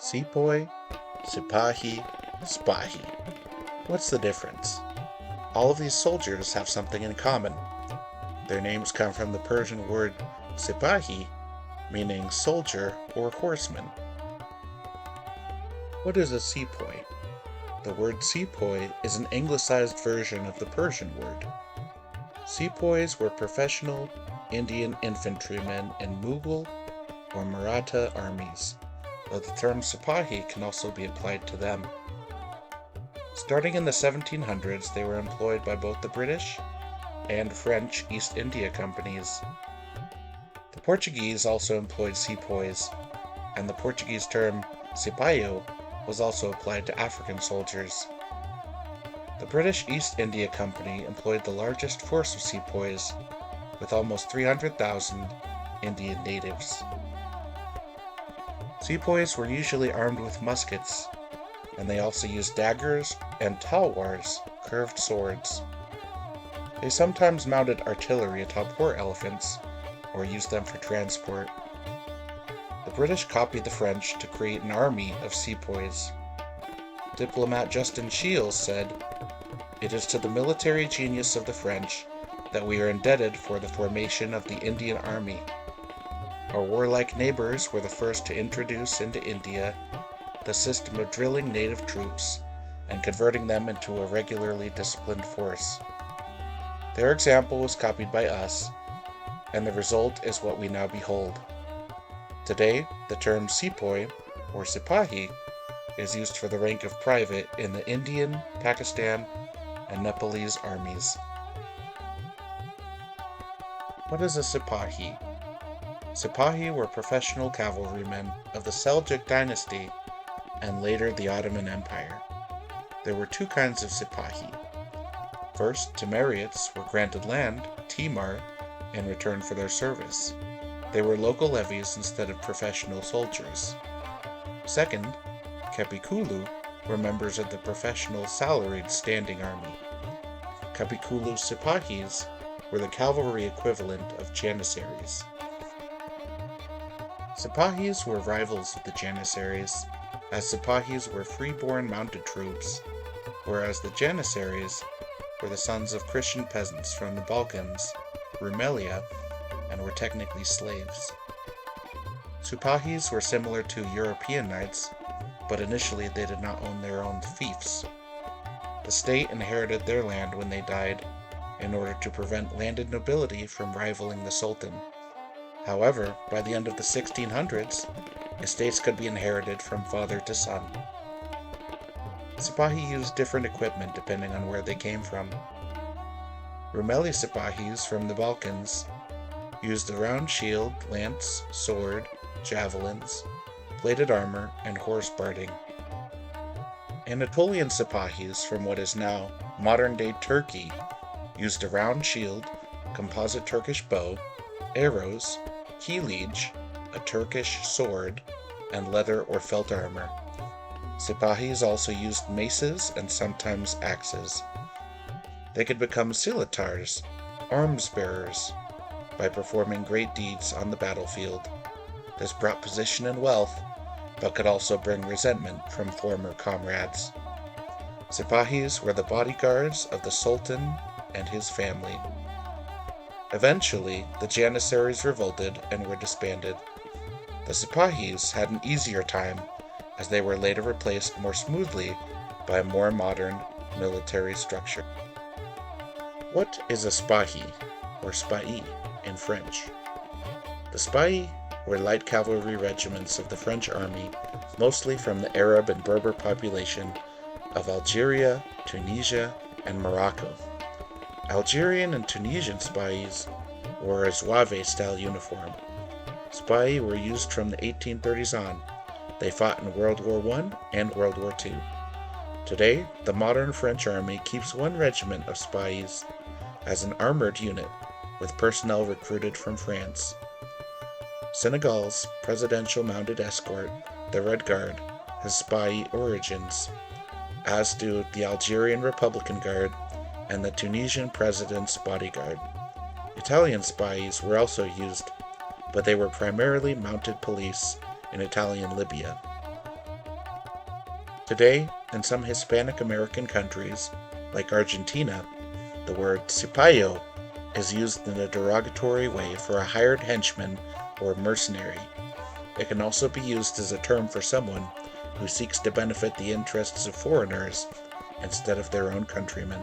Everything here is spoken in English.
Sepoy, Sipahi, Spahi. What's the difference? All of these soldiers have something in common. Their names come from the Persian word Sipahi, meaning soldier or horseman. What is a sepoy? The word sepoy is an anglicized version of the Persian word. Sepoys were professional Indian infantrymen in Mughal or Maratha armies, though the term Sipahi can also be applied to them. Starting in the 1700s, they were employed by both the British and French East India Companies. The Portuguese also employed sepoys, and the Portuguese term Sipaio was also applied to African soldiers. The British East India Company employed the largest force of sepoys, with almost 300,000 Indian natives. Sepoys were usually armed with muskets, and they also used daggers and talwars, curved swords. They sometimes mounted artillery atop war elephants, or used them for transport. The British copied the French to create an army of sepoys. Diplomat Justin Shiels said, "It is to the military genius of the French that we are indebted for the formation of the Indian Army. Our warlike neighbors were the first to introduce into India the system of drilling native troops and converting them into a regularly disciplined force. Their example was copied by us, and the result is what we now behold. Today, the term sepoy, or Sipahi, is used for the rank of private in the Indian, Pakistan, and Nepalese armies." What is a Sipahi? Sipahi were professional cavalrymen of the Seljuk dynasty and later the Ottoman Empire. There were two kinds of Sipahi. First, Timurids were granted land, Timar, in return for their service. They were local levies instead of professional soldiers. Second, Kapikulu were members of the professional salaried standing army. Kapikulu Sipahis were the cavalry equivalent of Janissaries. Sipahis were rivals of the Janissaries, as Sipahis were freeborn mounted troops, whereas the Janissaries were the sons of Christian peasants from the Balkans, Rumelia, and were technically slaves. Sipahis were similar to European knights, but initially they did not own their own fiefs. The state inherited their land when they died, in order to prevent landed nobility from rivaling the Sultan. However, by the end of the 1600s, estates could be inherited from father to son. Sipahi used different equipment depending on where they came from. Rumeli Sipahis from the Balkans used a round shield, lance, sword, javelins, plated armor, and horse barding. Anatolian Sipahis from what is now modern-day Turkey used a round shield, composite Turkish bow, arrows, kilij, a Turkish sword, and leather or felt armor. Sipahis also used maces and sometimes axes. They could become silatars, arms bearers, by performing great deeds on the battlefield. This brought position and wealth, but could also bring resentment from former comrades. Sipahis were the bodyguards of the Sultan and his family. Eventually, the Janissaries revolted and were disbanded. The Sipahis had an easier time, as they were later replaced more smoothly by a more modern military structure. What is a spahi, or spahi, in French? The spahi were light cavalry regiments of the French army, mostly from the Arab and Berber population of Algeria, Tunisia, and Morocco. Algerian and Tunisian spahis wore a Zouave-style uniform. Spahi were used from the 1830s on. They fought in World War I and World War II. Today, the modern French army keeps one regiment of Spahis as an armored unit with personnel recruited from France. Senegal's presidential mounted escort, the Red Guard, has Spahi origins, as do the Algerian Republican Guard and the Tunisian president's bodyguard. Italian Spahis were also used, but they were primarily mounted police in Italian Libya. Today, in some Hispanic American countries, like Argentina, the word Sipayo is used in a derogatory way for a hired henchman or mercenary. It can also be used as a term for someone who seeks to benefit the interests of foreigners instead of their own countrymen.